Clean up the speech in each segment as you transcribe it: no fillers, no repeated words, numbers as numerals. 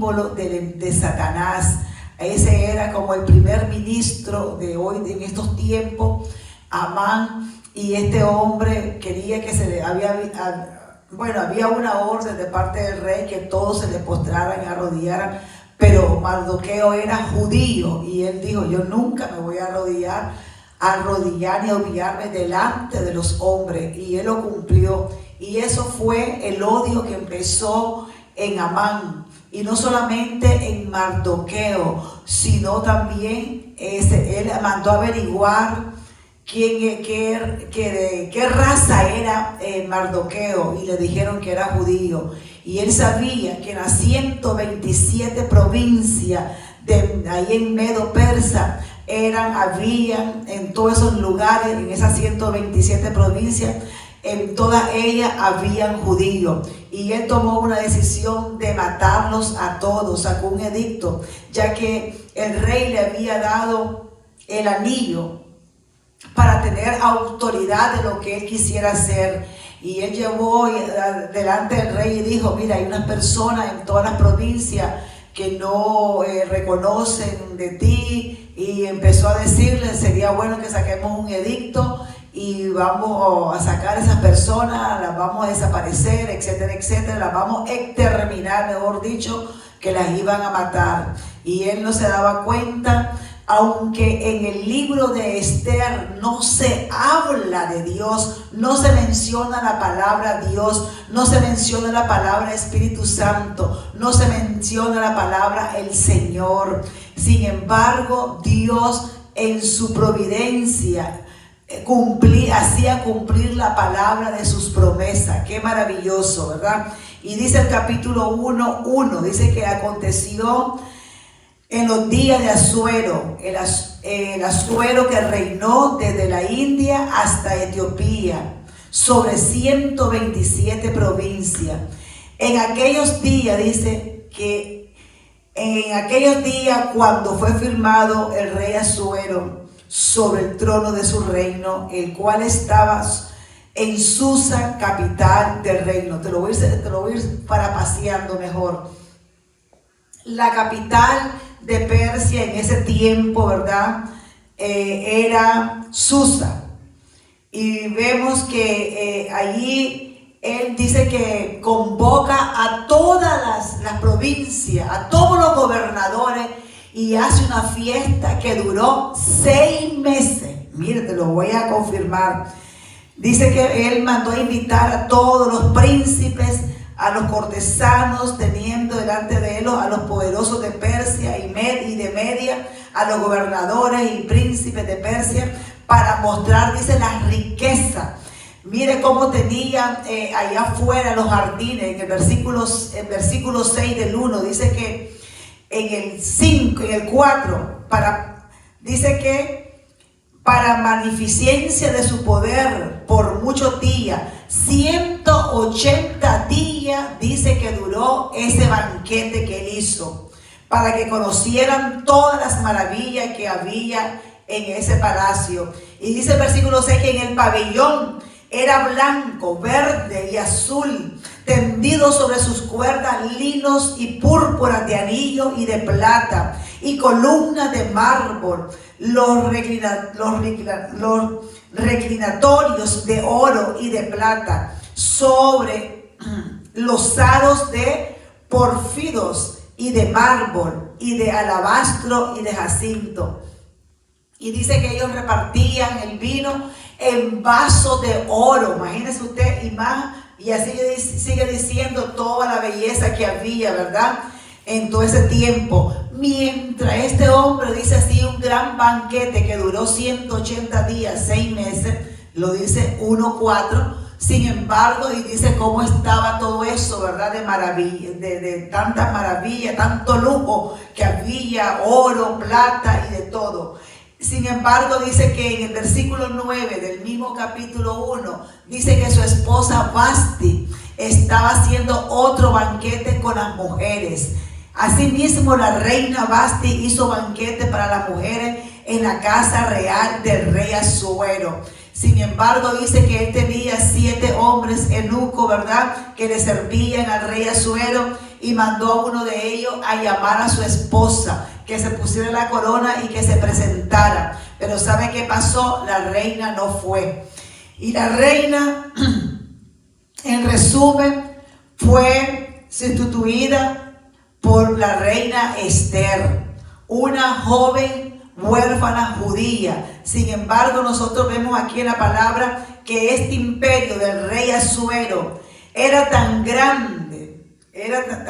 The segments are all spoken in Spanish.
símbolo de Satanás. Ese era como el primer ministro de hoy, en estos tiempos, Amán. Y este hombre quería que había una orden de parte del rey que todos se le postraran y arrodillaran, pero Mardoqueo era judío y él dijo: yo nunca me voy a arrodillar ni a humillarme delante de los hombres, y él lo cumplió. Y eso fue el odio que empezó en Amán, y no solamente en Mardoqueo, sino también él mandó a averiguar qué raza era Mardoqueo, y le dijeron que era judío. Y él sabía que en las 127 provincias de ahí en Medo Persa habían en todos esos lugares, en esas 127 provincias, en todas ellas habían judíos. Y él tomó una decisión de matarlos a todos, sacó un edicto, ya que el rey le había dado el anillo para tener autoridad de lo que él quisiera hacer. Y él llevó delante del rey y dijo: mira, hay unas personas en todas las provincias que no reconocen de ti, y empezó a decirle: sería bueno que saquemos un edicto y vamos a sacar a esas personas, las vamos a desaparecer, etcétera, etcétera, las vamos a exterminar, mejor dicho, que las iban a matar. Y él no se daba cuenta, aunque en el libro de Esther no se habla de Dios, no se menciona la palabra Dios, no se menciona la palabra Espíritu Santo, no se menciona la palabra el Señor. Sin embargo, Dios en su providencia hacía cumplir la palabra de sus promesas. Qué maravilloso, ¿verdad? Y dice el capítulo 1:1, dice que aconteció en los días de Asuero, el Asuero que reinó desde la India hasta Etiopía, sobre 127 provincias. En aquellos días, dice que en aquellos días, cuando fue firmado el rey Asuero sobre el trono de su reino, el cual estaba en Susa, capital del reino. Te lo voy a ir parapaseando mejor. La capital de Persia en ese tiempo, ¿verdad? Era Susa. Y vemos que allí él dice que convoca a todas las provincias, a todos los gobernadores, y hace una fiesta que duró 6 meses. Mire, te lo voy a confirmar. Dice que él mandó a invitar a todos los príncipes, a los cortesanos, teniendo delante de él a los poderosos de Persia y de Media, a los gobernadores y príncipes de Persia, para mostrar, dice, las riquezas. Mire cómo tenían allá afuera los jardines. En el versículo 6 del 1 dice que en el 4, dice que para magnificencia de su poder por muchos días, 180 días, dice que duró ese banquete que él hizo, para que conocieran todas las maravillas que había en ese palacio. Y dice el versículo 6 que en el pabellón era blanco, verde y azul, tendido sobre sus cuerdas linos y púrpuras de anillo y de plata, y columnas de mármol, los reclinatorios de oro y de plata, sobre los aros de pórfidos y de mármol y de alabastro y de jacinto. Y dice que ellos repartían el vino en vasos de oro, imagínese usted, y así sigue diciendo toda la belleza que había, ¿verdad?, en todo ese tiempo. Mientras este hombre, dice así, un gran banquete que duró 180 días, 6 meses, lo dice 1:4. Sin embargo, y dice cómo estaba todo eso, ¿verdad?, de maravilla, de tantas maravillas, tanto lujo que había, oro, plata y de todo. Sin embargo, dice que en el versículo 9 del mismo capítulo 1, dice que su esposa Vasti estaba haciendo otro banquete con las mujeres. Asimismo, la reina Vasti hizo banquete para las mujeres en la casa real del rey Asuero. Sin embargo, dice que él tenía 7 hombres eunucos, ¿verdad?, que le servían al rey Asuero, y mandó a uno de ellos a llamar a su esposa, que se pusiera la corona y que se presentara. Pero ¿sabe qué pasó? La reina no fue. Y la reina, en resumen, fue sustituida por la reina Esther, una joven huérfana judía. Sin embargo, nosotros vemos aquí en la palabra que este imperio del rey Asuero era tan grande,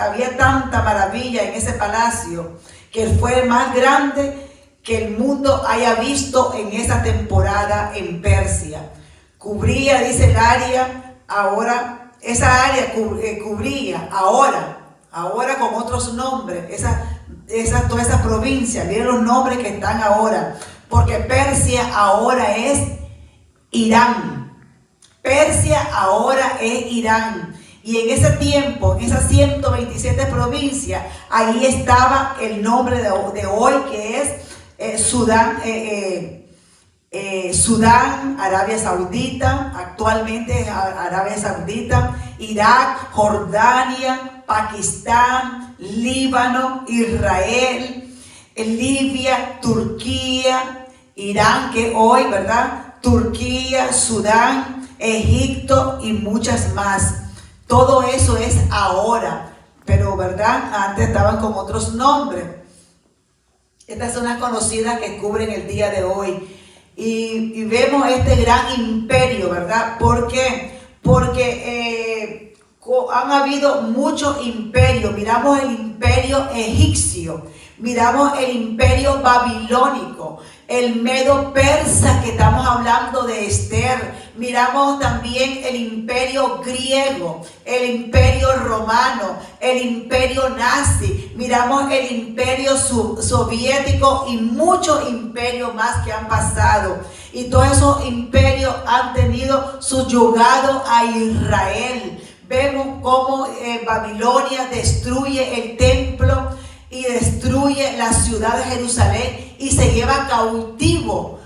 había tanta maravilla en ese palacio, que fue el más grande que el mundo haya visto en esa temporada en Persia. Cubría, dice el área, ahora, esa área cubría, ahora con otros nombres, toda esa provincia, miren los nombres que están ahora, porque Persia ahora es Irán. Persia ahora es Irán. Y en ese tiempo, en esas 127 provincias, ahí estaba el nombre de hoy, que es Sudán, Arabia Saudita, actualmente es Arabia Saudita, Irak, Jordania, Pakistán, Líbano, Israel, Libia, Turquía, Irán, que hoy, ¿verdad? Turquía, Sudán, Egipto y muchas más. Todo eso es ahora, pero ¿verdad? Antes estaban con otros nombres. Estas son las conocidas que cubren el día de hoy. Y vemos este gran imperio, ¿verdad? ¿Por qué? Porque han habido muchos imperios. Miramos el imperio egipcio, miramos el imperio babilónico, el medo persa, que estamos hablando de Esther. Miramos también el imperio griego, el imperio romano, el imperio nazi. Miramos el imperio soviético y muchos imperios más que han pasado. Y todos esos imperios han tenido subyugado a Israel. Vemos cómo Babilonia destruye el templo y destruye la ciudad de Jerusalén y se lleva cautivo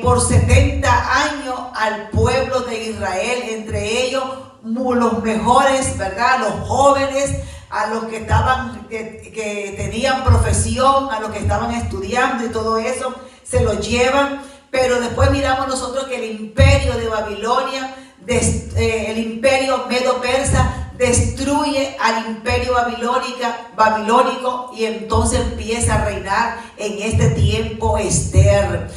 por 70 años al pueblo de Israel, entre ellos los mejores, ¿verdad? Los jóvenes, a los que estaban, que tenían profesión, a los que estaban estudiando y todo eso, se los llevan. Pero después miramos nosotros que el imperio de Babilonia, el imperio medo-persa, destruye al imperio babilónico y entonces empieza a reinar en este tiempo Esther,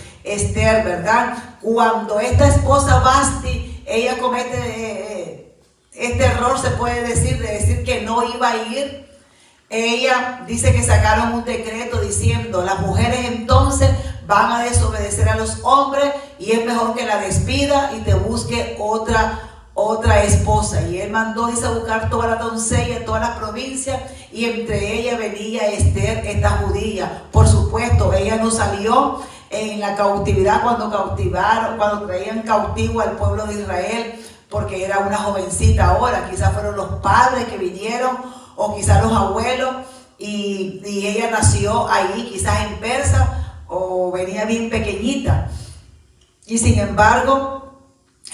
¿verdad? Cuando esta esposa Vasti, ella comete este error, se puede decir, de decir que no iba a ir. Ella dice que sacaron un decreto diciendo: las mujeres entonces van a desobedecer a los hombres y es mejor que la despida y te busque otra esposa. Y él mandó, dice, a buscar todas las doncellas en todas las provincias, y entre ellas venía Esther, esta judía. Por supuesto, ella no salió en la cautividad cuando traían cautivo al pueblo de Israel, porque era una jovencita ahora. Quizás fueron los padres que vinieron, o quizás los abuelos, y ella nació ahí, quizás en Persa, o venía bien pequeñita. Y sin embargo,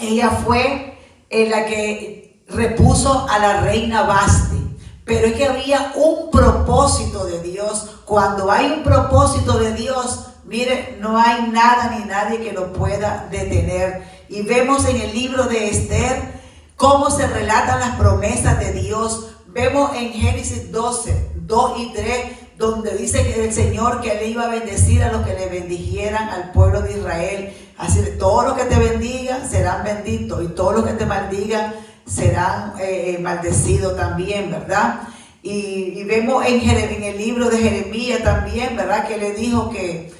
ella fue la que repuso a la reina Vasti. Pero es que había un propósito de Dios. Cuando hay un propósito de Dios, mire, no hay nada ni nadie que lo pueda detener. Y vemos en el libro de Esther cómo se relatan las promesas de Dios. Vemos en Génesis 12, 2 y 3, donde dice que el Señor, que le iba a bendecir a los que le bendijeran al pueblo de Israel. Así que todos los que te bendigan serán benditos, y todos los que te maldigan serán maldecidos también, ¿verdad? Y vemos en el libro de Jeremías también, ¿verdad? Que le dijo que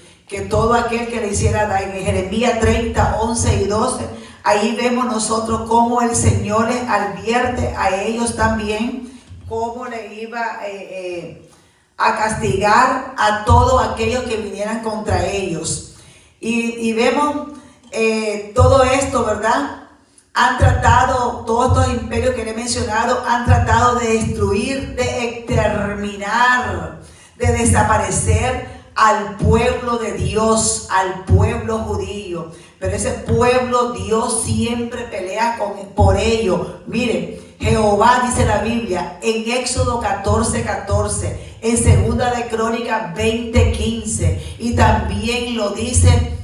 todo aquel que le hiciera, en Jeremías 30, 11 y 12, ahí vemos nosotros cómo el Señor les advierte a ellos también cómo le iba a castigar a todos aquellos que vinieran contra ellos. Y vemos todo esto, ¿verdad? Han tratado, todos estos imperios que le he mencionado, han tratado de destruir, de exterminar, de desaparecer al pueblo de Dios, al pueblo judío. Pero ese pueblo, Dios siempre pelea por ello. Miren, Jehová, dice la Biblia, en Éxodo 14:14, en Segunda de Crónicas 20:15, y también lo dice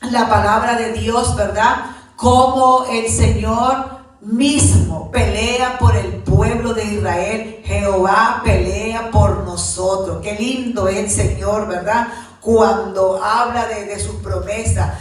la palabra de Dios, ¿verdad? Como el Señor mismo pelea por el pueblo de Israel. Jehová pelea por nosotros. Qué lindo es el Señor, ¿verdad? Cuando habla de sus promesas.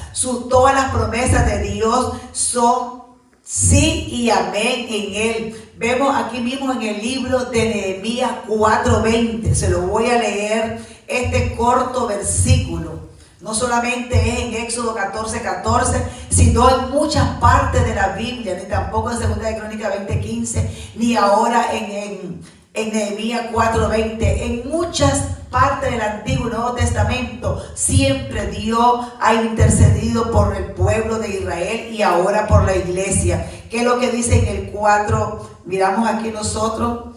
Todas las promesas de Dios son sí y amén en Él. Vemos aquí mismo en el libro de Nehemías 4:20. Se lo voy a leer, este corto versículo. No solamente es en Éxodo 14:14, sino en muchas partes de la Biblia, ni tampoco en Segunda de Crónicas 20:15, ni ahora en Nehemías 4:20. En muchas partes del Antiguo y Nuevo Testamento siempre Dios ha intercedido por el pueblo de Israel y ahora por la iglesia. ¿Qué es lo que dice en el 4? Miramos aquí nosotros,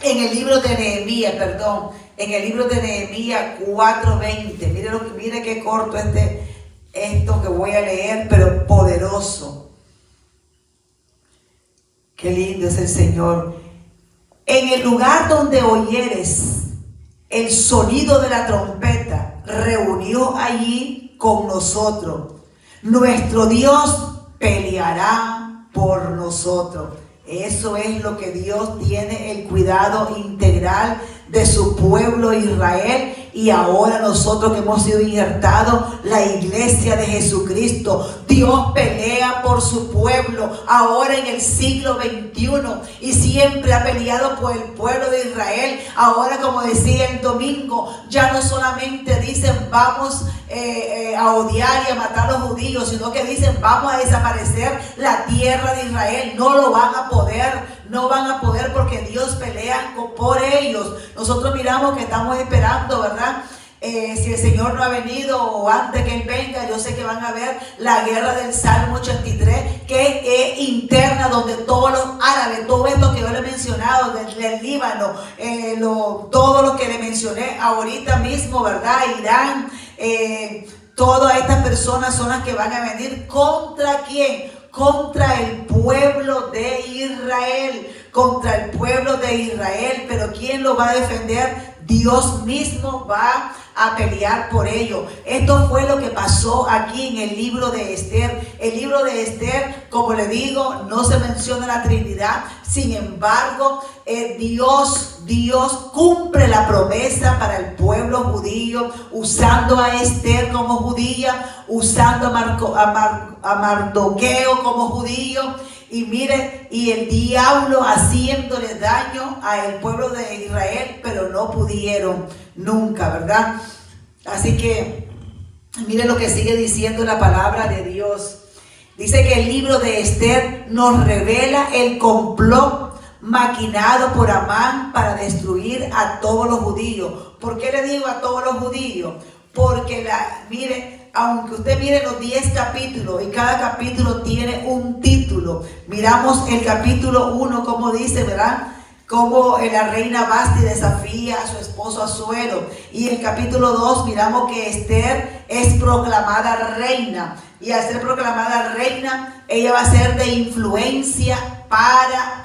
en el libro de Nehemías, en el libro de Nehemías 4:20. Mire qué corto esto que voy a leer, pero poderoso. Qué lindo es el Señor. En el lugar donde oyeres el sonido de la trompeta, reunió allí con nosotros. Nuestro Dios peleará por nosotros. Eso es lo que Dios tiene, el cuidado integral de su pueblo Israel. Y ahora nosotros que hemos sido injertados, la iglesia de Jesucristo, Dios pelea por su pueblo ahora en el siglo XXI, y siempre ha peleado por el pueblo de Israel. Ahora, como decía el domingo, ya no solamente dicen vamos a odiar y a matar a los judíos, sino que dicen vamos a desaparecer la tierra de Israel. No lo van a poder. No van a poder porque Dios pelea por ellos. Nosotros miramos que estamos esperando, ¿verdad? Si el Señor no ha venido o antes que Él venga, yo sé que van a ver la guerra del Salmo 83, que es interna, donde todos los árabes, todo esto que yo le he mencionado, del Líbano, todo lo que le mencioné ahorita mismo, ¿verdad? Irán, todas estas personas son las que van a venir. ¿Contra quién? Contra el pueblo de Israel, contra el pueblo de Israel. Pero ¿quién lo va a defender? Dios mismo va a pelear por ello. Esto fue lo que pasó aquí en el libro de Esther. El libro de Esther, como le digo, no se menciona la Trinidad. Sin embargo, Dios cumple la promesa para el pueblo judío, usando a Esther como judía, usando a Mardoqueo como judío. Y mire, y el diablo haciéndole daño al pueblo de Israel, pero no pudieron nunca, ¿verdad? Así que mire lo que sigue diciendo la palabra de Dios. Dice que el libro de Esther nos revela el complot maquinado por Amán para destruir a todos los judíos. ¿Por qué le digo a todos los judíos? Porque mire, aunque usted mire los 10 capítulos y cada capítulo tiene un título, miramos el capítulo 1 como dice, ¿verdad? Como la reina Vasti desafía a su esposo Asuero. Y el capítulo 2 miramos que Esther es proclamada reina. Y al ser proclamada reina, ella va a ser de influencia para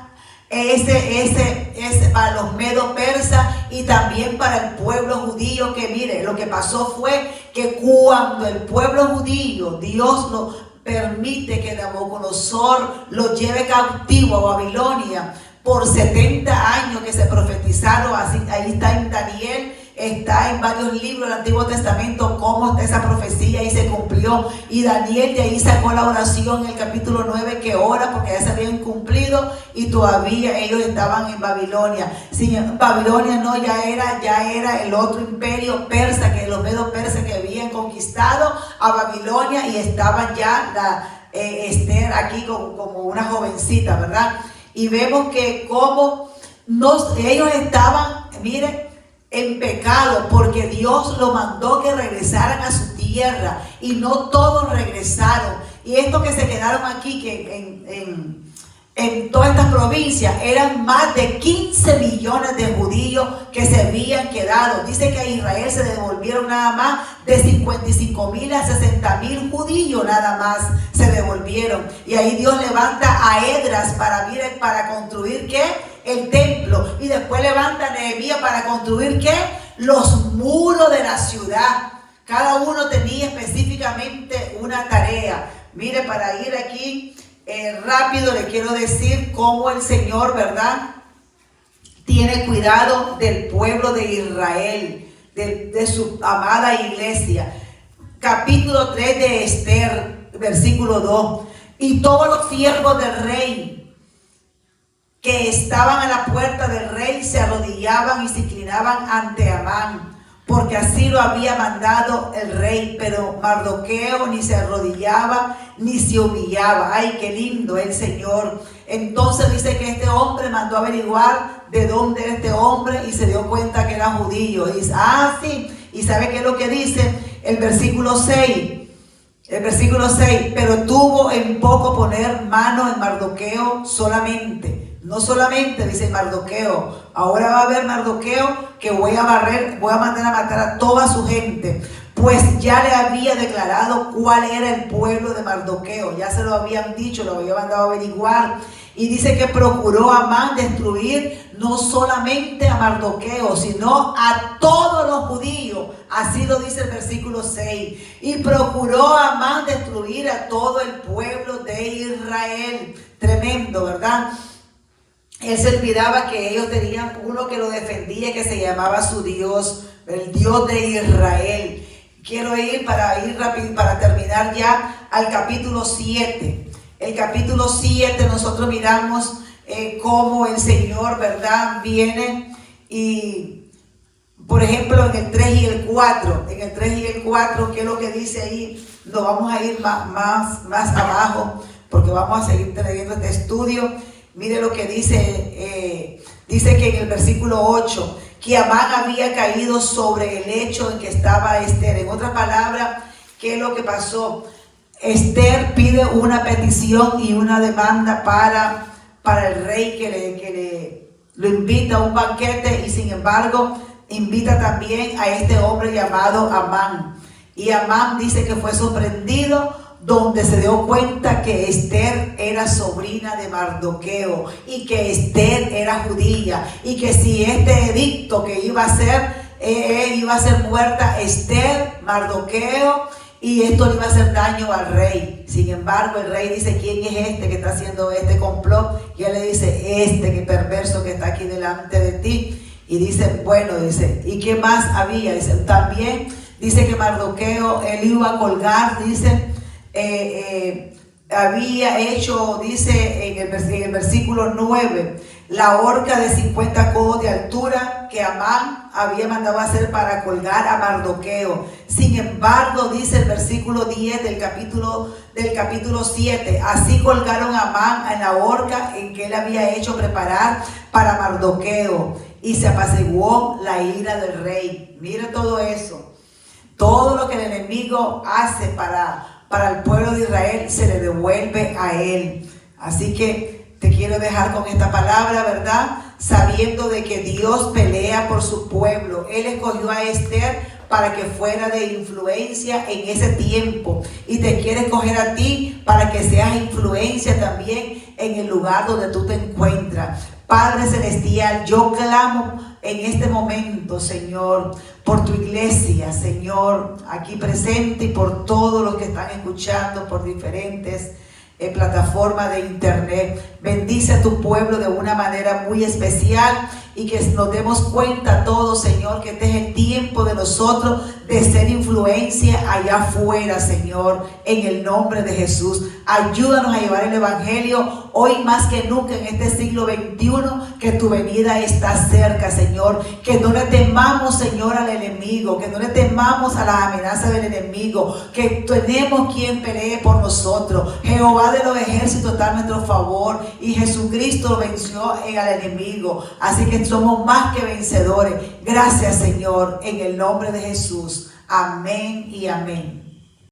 para los medos persas y también para el pueblo judío. Que mire, lo que pasó fue que cuando el pueblo judío, Dios lo permite que Nabucodonosor lo lleve cautivo a Babilonia por 70 años que se profetizaron. Así, ahí está en Daniel, está en varios libros del Antiguo Testamento cómo está esa profecía y se cumplió. Y Daniel de ahí sacó la oración en el capítulo 9 que ora porque ya se habían cumplido y todavía ellos estaban en Babilonia. Babilonia no, ya era el otro imperio persa, que los medos persas que habían conquistado a Babilonia, y estaban ya Esther aquí como una jovencita, ¿verdad? Y vemos que como ellos estaban, miren, en pecado, porque Dios lo mandó que regresaran a su tierra y no todos regresaron. Y estos que se quedaron aquí, que en todas estas provincias eran más de 15 millones de judíos que se habían quedado. Dice que a Israel se devolvieron nada más de 55,000 a 60,000 judíos, nada más se devolvieron. Y ahí Dios levanta a Esdras para construir ¿qué? El templo. Y después levanta a Nehemías para construir ¿qué? Los muros de la ciudad. Cada uno tenía específicamente una tarea. Mire, para ir aquí rápido le quiero decir cómo el Señor, ¿verdad?, tiene cuidado del pueblo de Israel, de su amada iglesia. Capítulo 3 de Esther, versículo 2. Y todos los siervos del rey que estaban a la puerta del rey se arrodillaban y se inclinaban ante Amán, porque así lo había mandado el rey. Pero Mardoqueo ni se arrodillaba ni se humillaba. Ay, qué lindo el Señor. Entonces dice que este hombre mandó a averiguar de dónde era este hombre y se dio cuenta que era judío. Y dice, sí. ¿Y sabe qué es lo que dice? El versículo 6. El versículo 6. Pero tuvo en poco poner mano en Mardoqueo solamente. No solamente, dice Mardoqueo, ahora va a haber Mardoqueo que voy a mandar a matar a toda su gente, pues ya le había declarado cuál era el pueblo de Mardoqueo, ya se lo habían dicho, lo había mandado a averiguar. Y dice que procuró Amán destruir no solamente a Mardoqueo, sino a todos los judíos. Así lo dice el versículo 6. Y procuró Amán destruir a todo el pueblo de Israel. Tremendo, ¿verdad? Él se olvidaba que ellos tenían uno que lo defendía, que se llamaba su Dios, el Dios de Israel. Quiero ir rápido para terminar ya al capítulo 7. El capítulo 7 nosotros miramos cómo el Señor, ¿verdad?, viene y, por ejemplo, en el 3 y el 4. En el 3 y el 4, ¿qué es lo que dice ahí? Nos vamos a ir más abajo porque vamos a seguir teniendo este estudio. Mire lo que dice, dice que en el versículo 8, que Amán había caído sobre el lecho en que estaba Esther. En otras palabras, ¿qué es lo que pasó? Esther pide una petición y una demanda para el rey que lo invita a un banquete, y sin embargo invita también a este hombre llamado Amán. Y Amán dice que fue sorprendido donde se dio cuenta que Esther era sobrina de Mardoqueo y que Esther era judía, y que si este edicto que iba a ser muerta Esther, Mardoqueo, y esto le iba a hacer daño al rey. Sin embargo, el rey dice, ¿quién es este que está haciendo este complot? Y él le dice, que perverso que está aquí delante de ti. Y dice, bueno, dice, ¿y qué más había? Dice, también dice que Mardoqueo, él iba a colgar, dice, había hecho, dice en el versículo 9, la horca de 50 codos de altura que Amán había mandado hacer para colgar a Mardoqueo. Sin embargo, dice el versículo 10 del capítulo 7, así colgaron a Amán en la horca en que él había hecho preparar para Mardoqueo, y se apaciguó la ira del rey. Mira todo eso, todo lo que el enemigo hace para el pueblo de Israel se le devuelve a él. Así que te quiero dejar con esta palabra, ¿verdad? Sabiendo de que Dios pelea por su pueblo. Él escogió a Esther para que fuera de influencia en ese tiempo, y te quiere escoger a ti para que seas influencia también en el lugar donde tú te encuentras. Padre Celestial, yo clamo en este momento, Señor, por tu iglesia, Señor, aquí presente, y por todos los que están escuchando por diferentes plataformas de internet. Bendice a tu pueblo de una manera muy especial, y que nos demos cuenta todos, Señor, que este es el tiempo de nosotros de ser influencia allá afuera, Señor, en el nombre de Jesús. Ayúdanos a llevar el evangelio hoy más que nunca en este siglo XXI, que tu venida está cerca, Señor. Que no le temamos, Señor, al enemigo, que no le temamos a las amenazas del enemigo, que tenemos quien pelee por nosotros. Jehová de los ejércitos está a nuestro favor, y Jesucristo venció al enemigo. Así que somos más que vencedores. Gracias, Señor, en el nombre de Jesús. Amén y amén.